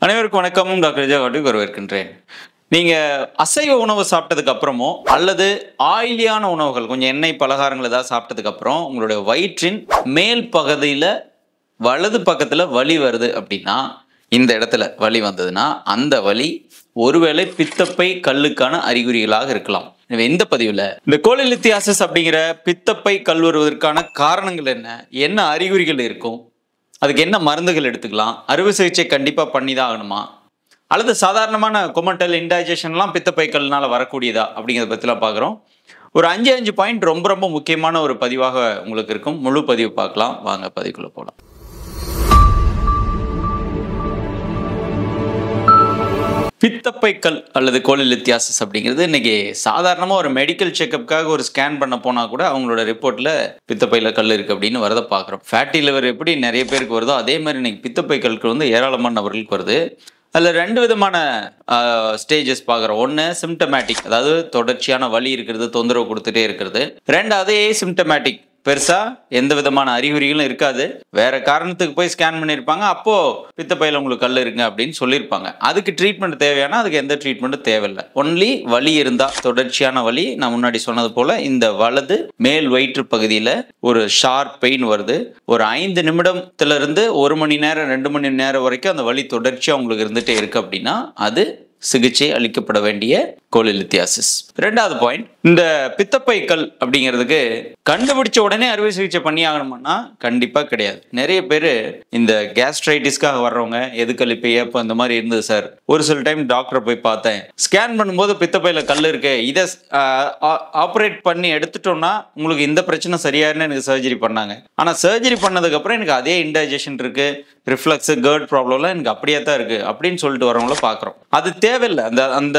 அனைவருக்கும் வணக்கம். டாக்டர் விஜய் காட்டுக்கு வரவேற்கின்றேன். நீங்கள் அசைவ உணவு சாப்பிட்டதுக்கு அப்புறமோ அல்லது ஆயிலியான உணவுகள் கொஞ்சம் எண்ணெய் பலகாரங்கள் ஏதாவது சாப்பிட்டதுக்கு அப்புறம் உங்களுடைய வயிற்றின் மேல் பகுதியில் வலது பக்கத்தில் வலி வருது அப்படின்னா, இந்த இடத்துல வலி வந்ததுன்னா அந்த வலி ஒருவேளை பித்தப்பை கல்லுக்கான அறிகுறிகளாக இருக்கலாம். இந்த பதிவில் இந்த கோலிலித்தியாசிஸ் அப்படிங்கிற பித்தப்பை கல் வருவதற்கான காரணங்கள் என்ன அறிகுறிகள் இருக்கும், அதுக்கு என்ன மருந்துகள் எடுத்துக்கலாம், அறுவை சிகிச்சை கண்டிப்பாக பண்ணி தான் ஆகணுமா, அல்லது சாதாரணமான கொமட்டல் இன்டைஜஷன்லாம் பித்தப்பை கல்னால வரக்கூடியதா அப்படிங்கிறத பற்றிலாம் பார்க்குறோம். ஒரு 5 பாயிண்ட் ரொம்ப ரொம்ப முக்கியமான ஒரு பதிவாக உங்களுக்கு இருக்கும். முழு பதிவு பார்க்கலாம். வாங்க பதிவுக்குள்ளே போகலாம். பித்தப்பை கல் அல்லது கோலிலித்தியாசிஸ் அப்படிங்கிறது இன்னைக்கு சாதாரணமாக ஒரு மெடிக்கல் செக்கப்புக்காக ஒரு ஸ்கேன் பண்ண போனால் கூட அவங்களோட ரிப்போர்ட்டில் பித்தப்பையில் கல் இருக்குது அப்படின்னு வரதை பார்க்குறோம். ஃபேட்டி லிவர் எப்படி நிறைய பேருக்கு வருதோ அதே மாதிரி இன்னைக்கு பித்தப்பை கல்கள் வந்து ஏராளமான நபர்களுக்கு வருது. அதில் 2 விதமான ஸ்டேஜஸ் பார்க்குறோம். ஒன்று சிம்டமேட்டிக், அதாவது தொடர்ச்சியான வலி இருக்கிறது, தொந்தரவு கொடுத்துட்டே இருக்கிறது. 2வது ஏசிம்டமேட்டிக், பெருசாக எந்த விதமான அறிகுறிகளும் இருக்காது, வேற காரணத்துக்கு போய் ஸ்கேன் பண்ணியிருப்பாங்க, அப்போது பித்தப்பையில் உங்களுக்கு கல் இருக்குங்க அப்படின்னு சொல்லியிருப்பாங்க. அதுக்கு ட்ரீட்மெண்ட் தேவையான, அதுக்கு எந்த ட்ரீட்மெண்ட்டும் தேவையில்லை. ஒன்லி வலி இருந்தால், தொடர்ச்சியான வலி, நான் முன்னாடி சொன்னது போல் இந்த வலது மேல் வயிற்று பகுதியில் ஒரு ஷார்ப் பெயின் வருது, ஒரு 5 நிமிடத்திலிருந்து 1 மணி நேரம் 2 மணி நேரம் வரைக்கும் அந்த வலி தொடர்ச்சியாக உங்களுக்கு இருந்துகிட்டே இருக்குது அப்படின்னா அது சிகிச்சை அளிக்கப்பட வேண்டிய கோலிலித்தியாசிஸ். 2வது பாயிண்ட், இந்த பித்தப்பை கல் அப்படிங்கிறதுக்கு கண்டுபிடிச்ச உடனே அறுவை சிகிச்சை பண்ணி ஆகணும்னா கண்டிப்பாக கிடையாது. நிறைய பேர் இந்த கேஸ்ட்ரைட்டிஸ்க்காக வர்றவங்க எதுக்கல் இப்போ ஏப்போ இந்த மாதிரி இருந்தது சார், ஒரு சில டைம் டாக்டரை போய் பார்த்தேன், ஸ்கேன் பண்ணும்போது பித்தப்பையில் கல் இருக்கு, இதை ஆப்ரேட் பண்ணி எடுத்துட்டோம்னா உங்களுக்கு இந்த பிரச்சனை சரியாருன்னு எனக்கு சர்ஜரி பண்ணாங்க. ஆனால் சர்ஜரி பண்ணதுக்கப்புறம் எனக்கு அதே இன்டைஜஷன் இருக்கு, ரிஃப்ளக்ஸ், கர்ட் ப்ராப்ளம்லாம் எனக்கு அப்படியே தான் இருக்கு அப்படின்னு சொல்லிட்டு வரவங்கள பார்க்குறோம். அது தேவையில்லை. அந்த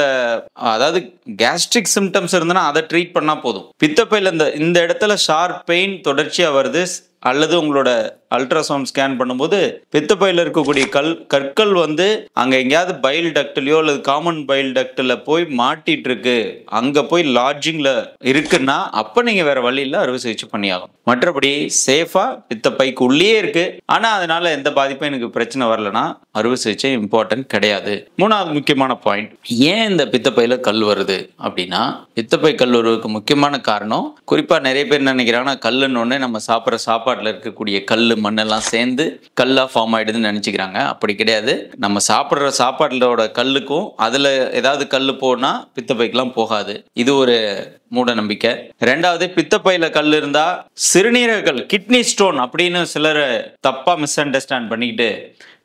அதாவது கேஸ்ட்ரிக் சிம்டம்ஸ் இருந்ததுன்னா அதை ட்ரீட் பண்ணால் போதும். பித்தப்பையில் இந்த இடத்துல ஷார்ப் பெயின் தொடர்ச்சியாக வருது, அல்லது உங்களோட அல்ட்ராசவுண்ட் ஸ்கேன் பண்ணும்போது பித்தப்பையில் இருக்கக்கூடிய கற்கள் வந்து அங்கே எங்கேயாவது பைல் டக்ட்லையோ அல்லது காமன் பைல் டக்டில் போய் மாட்டிட்டு இருக்கு, அங்கே போய் லாட்ஜிங்கில் இருக்குன்னா அப்போ நீங்கள் வேற வழியில் அறுவை சிகிச்சை பண்ணியாகும். மற்றபடி சேஃபாக பித்தப்பைக்கு உள்ளே இருக்கு, ஆனால் அதனால எந்த பாதிப்பும் எனக்கு பிரச்சனை வரலன்னா அறுவை சிகிச்சை இம்பார்ட்டன்ட் கிடையாது. 3வது முக்கியமான பாயிண்ட், ஏன் இந்த பித்தப்பையில் கல் வருது அப்படின்னா, பித்தப்பை கல் வருவதற்கு முக்கியமான காரணம், குறிப்பாக நிறைய பேர் நினைக்கிறாங்கன்னா கல்லுன்னு ஒன்று நம்ம சாப்பிட்ற சாப்பாட்டில் இருக்கக்கூடிய கல் மண்ணெல்லாம் சேர்ந்து கல்லா ஃபார்ம் ஆயிடுதுன்னு நினைச்சுக்கிறாங்க. அப்படி கிடையாது. நம்ம சாப்பிட்ற சாப்பாட்டோட கல்லுக்கும் அதுல ஏதாவது கல் போனா பித்தப்பைக்கெல்லாம் போகாது. இது ஒரு மூட நம்பிக்கை. 2வது, பித்தப்பையில கல் இருந்தா சிறுநீரக கல், கிட்னி ஸ்டோன் அப்படின்னு சிலர் தப்பா மிஸ் அண்டர்ஸ்டாண்ட் பண்ணிக்கிட்டு,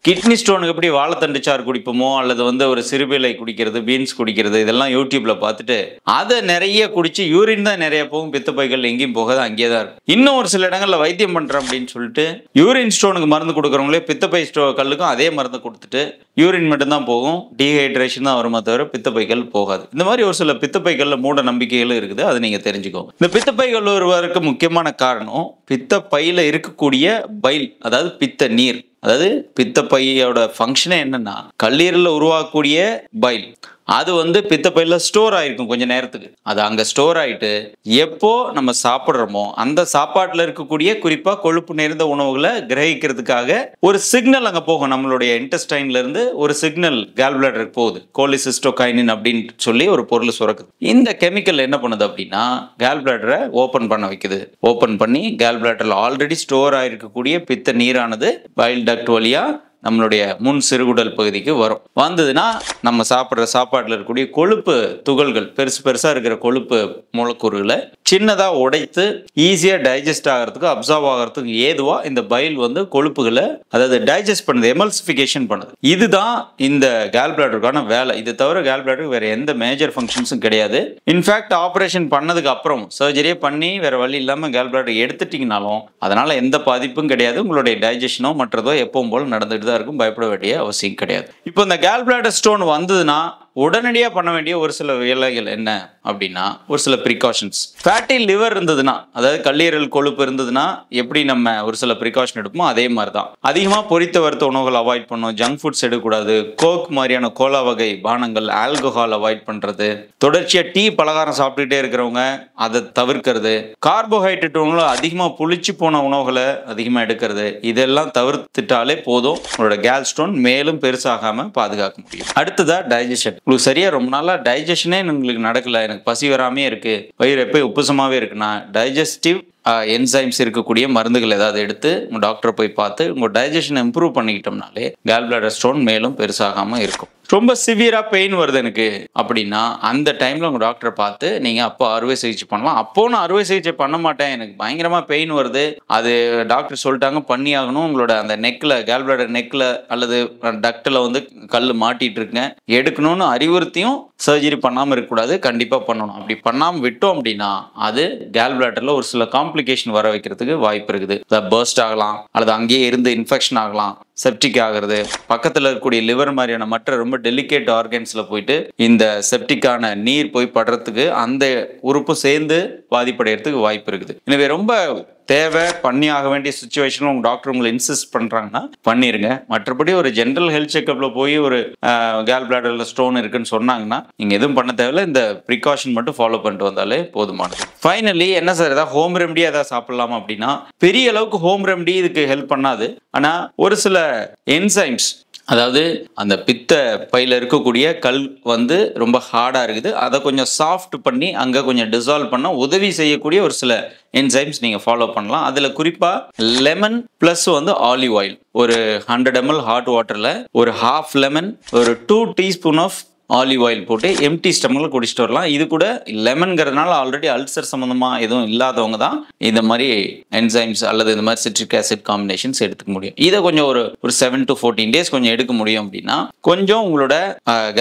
கிட்னி ஸ்டோனுக்கு எப்படி வாழைத்தண்டு சாறு குடிப்போமோ அல்லது வந்து ஒரு சிறுபிலை குடிக்கிறது, பீன்ஸ் குடிக்கிறது, இதெல்லாம் யூடியூப்ல பார்த்துட்டு அதை நிறைய குடிச்சு யூரின் தான் நிறைய போகும், பித்தப்பைகள் எங்கேயும் போகாது, அங்கேயே தான் இருக்கும். இன்னும் ஒரு சில இடங்கள்ல வைத்தியம் பண்றேன் அப்படின்னு சொல்லிட்டு யூரின் ஸ்டோனுக்கு மருந்து கொடுக்குறவங்களே பித்தப்பை கல்லுக்கும் அதே மருந்து கொடுத்துட்டு யூரின் மட்டும்தான் போகும், டீஹைட்ரேஷன் தான் வருமா தவிர பித்தப்பைகள் போகாது. இந்த மாதிரி ஒரு சில பித்தப்பைகள்ல மூட நம்பிக்கைகளும் இருக்குது, அதை நீங்க தெரிஞ்சுக்கோங்க. இந்த பித்தப்பைகள் வருவதற்கு முக்கியமான காரணம் பித்தப்பையில இருக்கக்கூடிய பைல், அதாவது பித்த நீர். அதாவது பித்தப்பையோட ஃபங்க்ஷனே என்னன்னா கல்லீரல்ல உருவாக்கக்கூடிய பைல், அது வந்து பித்தப்பையில் ஸ்டோர் ஆயிருக்கும் கொஞ்ச நேரத்துக்கு. அது அங்கே ஸ்டோர் ஆகிட்டு எப்போ நம்ம சாப்பிட்றோமோ அந்த சாப்பாட்டில் இருக்கக்கூடிய குறிப்பாக கொழுப்பு நிறைந்த உணவுகளை கிரகிக்கிறதுக்காக ஒரு சிக்னல் அங்கே போகும். நம்மளுடைய இன்டெஸ்டைன்ல இருந்து ஒரு சிக்னல் கேல் பிளாடருக்கு போகுது, கோலிசிஸ்டோகைனின் அப்படின்னு சொல்லி ஒரு பொருள் சுரக்குது. இந்த கெமிக்கல் என்ன பண்ணுது அப்படின்னா கேல் பிளாடரை ஓப்பன் பண்ண வைக்குது. ஓப்பன் பண்ணி கேல் பிளாடரில் ஆல்ரெடி ஸ்டோர் ஆயிருக்கக்கூடிய பித்த நீரானது பைல் டக்ட் வழியா நம்மளுடைய முன் சிறுகுடல் பகுதிக்கு வரும். வந்ததுன்னா நம்ம சாப்பிட்ற சாப்பாட்டில் இருக்கக்கூடிய கொழுப்பு துகள்கள், பெருசாக இருக்கிற கொழுப்பு மூலக்கூறுகளை சின்னதாக உடைத்து ஈஸியாக டைஜஸ்ட் ஆகிறதுக்கு, அப்சார்வ் ஆகிறதுக்கு ஏதுவாக இந்த பைல் வந்து கொழுப்புகளை அதாவது டைஜஸ்ட் பண்ணுது, எமல்சிஃபிகேஷன் பண்ணுது. இதுதான் இந்த கேல் பிளாடருக்கான வேலை. இது தவிர கேல் பிளாடருக்கு வேற எந்த மேஜர் ஃபங்க்ஷன்ஸும் கிடையாது. இன்ஃபேக்ட் ஆப்ரேஷன் பண்ணதுக்கு அப்புறம் சர்ஜரியே பண்ணி வேற வழி இல்லாமல் கேல் பிளாடர் எடுத்துட்டீங்கனாலும் அதனால எந்த பாதிப்பும் கிடையாது. உங்களுடைய டைஜஷனோ மற்றதோ எப்பவும் போல் நடந்துட்டு தான் இருக்கும், பயப்பட வேண்டிய அவசியம் கிடையாது. இப்போ இந்த கேல் பிளாடர் ஸ்டோன் வந்ததுன்னா உடனடியாக பண்ண வேண்டிய ஒரு சில வேலைகள் என்ன அப்படின்னா, ஒரு சில ப்ரிகாஷன்ஸ். ஃபேட்டி லிவர் இருந்ததுன்னா, அதாவது கல்லீரல் கொழுப்பு இருந்ததுன்னா எப்படி நம்ம ஒரு சில ப்ரிகாஷன் எடுப்போமோ அதே மாதிரி தான். அதிகமாக பொரித்த வறுத்த உணவுகள் அவாய்ட் பண்ணணும், ஜங்க் ஃபுட்ஸ் எடுக்கக்கூடாது, கோக் மாதிரியான கோலா வகை பானங்கள், ஆல்கஹால் அவாய்ட் பண்ணுறது, தொடர்ச்சியாக டீ பலகாரம் சாப்பிட்டுட்டே இருக்கிறவங்க அதை தவிர்க்கிறது, கார்போஹைட்ரேட் உணவுகளை அதிகமாக புளிச்சு போன உணவுகளை அதிகமாக எடுக்கிறது, இதெல்லாம் தவிர்த்துட்டாலே போதும் உங்களோட கேல் ஸ்டோன் மேலும் பெருசாகாமல் பாதுகாக்க முடியும். அடுத்ததா டைஜஷன். உங்களுக்கு சரியா ரொம்ப நாளாக டைஜஷனே உங்களுக்கு நடக்கல, எனக்கு பசி வராமே இருக்கு, வயிறு எப்போ உப்புசமாவே இருக்குன்னா டைஜஸ்டிவ் என்சைம்ஸ் இருக்கக்கூடிய மருந்துகள் ஏதாவது எடுத்து உங்கள் டாக்டரை போய் பார்த்து உங்கள் டைஜஷனை இம்ப்ரூவ் பண்ணிக்கிட்டோம்னாலே கேல் பிளாடர் ஸ்டோன் மேலும் பெருசாகாமல் இருக்கும். ரொம்ப சிவியரா பெயின் வருது எனக்கு அப்படின்னா அந்த டைம்ல உங்க டாக்டரை பார்த்து நீங்க அப்போ அறுவை சிகிச்சை பண்ணலாம். அப்போ நான் அறுவை சிகிச்சை பண்ண மாட்டேன், எனக்கு பயங்கரமா பெயின் வருது, அது டாக்டர் சொல்லிட்டாங்க பண்ணி ஆகணும், உங்களோட அந்த நெக்ல கேல் பிளாடர் நெக்ல அல்லது டக்டில் வந்து கல் மாட்டிட்டு இருக்குங்க, எடுக்கணும்னு அறிவுறுத்தியும் சர்ஜரி பண்ணாமல் இருக்கக்கூடாது, கண்டிப்பாக பண்ணணும். அப்படி பண்ணாமல் விட்டோம் அப்படின்னா அது கேல் பிளாடர்ல ஒரு சில காம்ப்ளிகேஷன் வர வைக்கிறதுக்கு வாய்ப்பு இருக்குது. பர்ஸ்ட் ஆகலாம், அல்லது அங்கேயே இருந்து இன்ஃபெக்ஷன் ஆகலாம், செப்டிக் ஆகிறது, பக்கத்தில் இருக்கக்கூடிய லிவர் மாதிரியான மற்ற ரொம்ப டெலிகேட் ஆர்கன்ஸ்ல போயிட்டு இந்த செப்டிக்கான நீர் போய் படுறதுக்கு அந்த உறுப்பு சேர்ந்து பாதிப்படைகிறதுக்கு வாய்ப்பு இருக்குது. எனவே ரொம்ப தேவை பண்ணி ஆக வேண்டிய சுச்சுவேஷன் உங்க டாக்டர் உங்களை இன்சிஸ்ட் பண்றாங்கன்னா பண்ணிருங்க. மற்றபடி ஒரு ஜென்ரல் ஹெல்த் செக்அப்ல போய் ஒரு கேல் பிளாடர்ல ஸ்டோன் இருக்குன்னு சொன்னாங்கன்னா நீங்க எதுவும் பண்ண தேவையில்ல, இந்த ப்ரிகாஷன் மட்டும் ஃபாலோ பண்ணிட்டு வந்தாலே போதுமானது. ஃபைனலி என்ன சார் ஏதாவது ஹோம் ரெமடி ஏதாவது சாப்பிடலாமா அப்படின்னா, பெரிய அளவுக்கு ஹோம் ரெமடி இதுக்கு ஹெல்ப் பண்ணாது. ஆனா ஒரு சில என்சைம்ஸ், அதாவது அந்த பித்த பையில இருக்கக்கூடிய கல் வந்து ரொம்ப ஹார்டா இருக்குது, அதை கொஞ்சம் சாஃப்ட் பண்ணி அங்க கொஞ்சம் டிசால்வ் பண்ண உதவி செய்யக்கூடிய ஒரு சில என்சைம்ஸ் நீங்க ஃபாலோ பண்ணலாம். அதுல குறிப்பா லெமன் பிளஸ் வந்து ஆலிவ் ஆயில், ஒரு 100 ml ஹாட் வாட்டர்ல ஒரு ½ லெமன், ஒரு 2 டீஸ்பூன் ஆஃப் ஆலிவ் ஆயில் போட்டு எம்டி ஸ்டமக்ல குடிச்சிட்டு வரலாம். இது கூட லெமன்ங்கிறதுனால ஆல்ரெடி அல்சர் சம்பந்தமா எதுவும் இல்லாதவங்க தான் இந்த மாதிரி என்சைம்ஸ் அல்லது இந்த மாதிரி சிட்ரிக் ஆசிட் காம்பினேஷன்ஸ் எடுத்துக்க முடியும். இதை கொஞ்சம் ஒரு 7 to 14 days கொஞ்சம் எடுக்க முடியும் அப்படின்னா கொஞ்சம் உங்களோட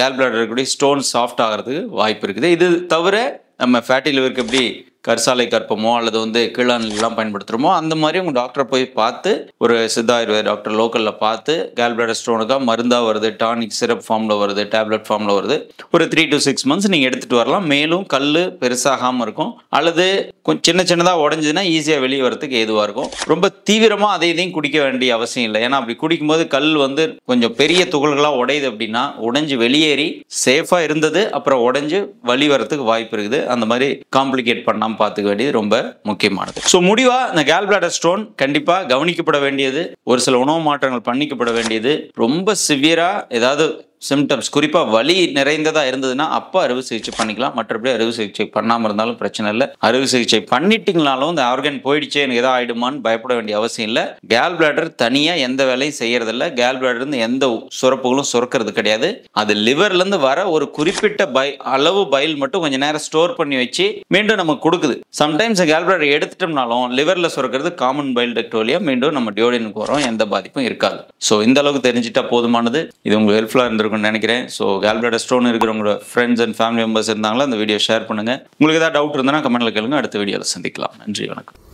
கேல் பிளாடர் இருக்கக்கூடிய ஸ்டோன் சாஃப்ட் ஆகிறதுக்கு வாய்ப்பு இருக்குது. இது தவிர நம்ம ஃபேட்டி லிவருக்கு எப்படி கர்சாலை கற்பமோ அல்லது வந்து கீழானெல்லாம் பயன்படுத்துகிறோமோ அந்த மாதிரி உங்கள் டாக்டரை போய் பார்த்து, ஒரு சித்தா ஆயுர்வேத டாக்டர் லோக்கலில் பார்த்து கேல் பிளாடர் ஸ்டோனுக்காக மருந்தாக வருது, டானிக் சிரப் ஃபார்மில் வருது, டேப்லெட் ஃபார்மில் வருது, ஒரு 3 to 6 months நீங்கள் எடுத்துகிட்டு வரலாம். மேலும் கல் பெருசாகாமல் இருக்கும், அல்லது கொஞ்சம் சின்னதாக உடஞ்சதுன்னா ஈஸியாக வெளியே வரதுக்கு ஏதுவாக இருக்கும். ரொம்ப தீவிரமாக அதை இதையும் குடிக்க வேண்டிய அவசியம் இல்லை. ஏன்னா அப்படி குடிக்கும்போது கல் வந்து கொஞ்சம் பெரிய துகள்களாக உடையுது அப்படின்னா உடைஞ்சு வெளியேறி சேஃபாக இருந்தது அப்புறம் உடைஞ்சு வலி வரத்துக்கு வாய்ப்பு இருக்குது. அந்த மாதிரி காம்ப்ளிகேட் பண்ணாமல் பார்த்துக்க வேண்டியது ரொம்ப முக்கியமானது. ஸோ முடிவா இந்த கேல் பிளாடர் ஸ்டோன் கண்டிப்பா கவனிக்கப்பட வேண்டியது, ஒரு சில உணவு மாற்றங்கள் பண்ணிக்கப்பட வேண்டியது, ரொம்ப சிவியரா ஏதாவது சிம்டம்ஸ் குறிப்பா வலி நிறைந்ததா இருந்ததுன்னா அப்போ அறுவை சிகிச்சை பண்ணிக்கலாம். மற்றபடி அறுவை சிகிச்சை பண்ணாமல் இருந்தாலும் பிரச்சனை இல்லை. அறுவை சிகிச்சை பண்ணிட்டீங்கனாலும் இந்த ஆர்கன் போயிடுச்சே எனக்கு எதாவது ஆயிடுமான்னு பயப்பட வேண்டிய அவசியம் இல்லை. கேல் பிளாடர் தனியா எந்த வேலையும் செய்யறதில்ல. கேல் பிளாடர் இருந்து எந்த சுரப்புகளும் சுரக்கிறது கிடையாது. அது லிவர்ல இருந்து வர ஒரு குறிப்பிட்ட அளவு பைல் மட்டும் கொஞ்ச நேரம் ஸ்டோர் பண்ணி வச்சு மீண்டும் நமக்கு கொடுக்குது. சம்டைம்ஸ் கேல் பிளாடர் எடுத்துட்டோம்னாலும் லிவர்ல சுரக்கிறது காமன் பைல் டக்ட் வழியா மீண்டும் நம்ம டியோடினுக்கு வரும், எந்த பாதிப்பும் இருக்காது. ஸோ இந்த அளவுக்கு தெரிஞ்சுட்டா போதுமானது. இது உங்களுக்கு ஹெல்ப்ஃபுல்லா இருந்திருக்கும் நினைக்கிறேன். ஸோ கேல் பிளாடர் ஸ்டோன் இருக்கிறவங்களோட ஃப்ரெண்ட்ஸ் அண்ட் ஃபேமிலி மெம்பர்ஸ் இருந்தாங்களா அந்த வீடியோ ஷேர் பண்ணுங்க. உங்களுக்கு ஏதாவது டவுட் இருந்தால் கமெண்ட்ல கேளுங்க. அடுத்த வீடியோவில் சந்திக்கலாம். நன்றி, வணக்கம்.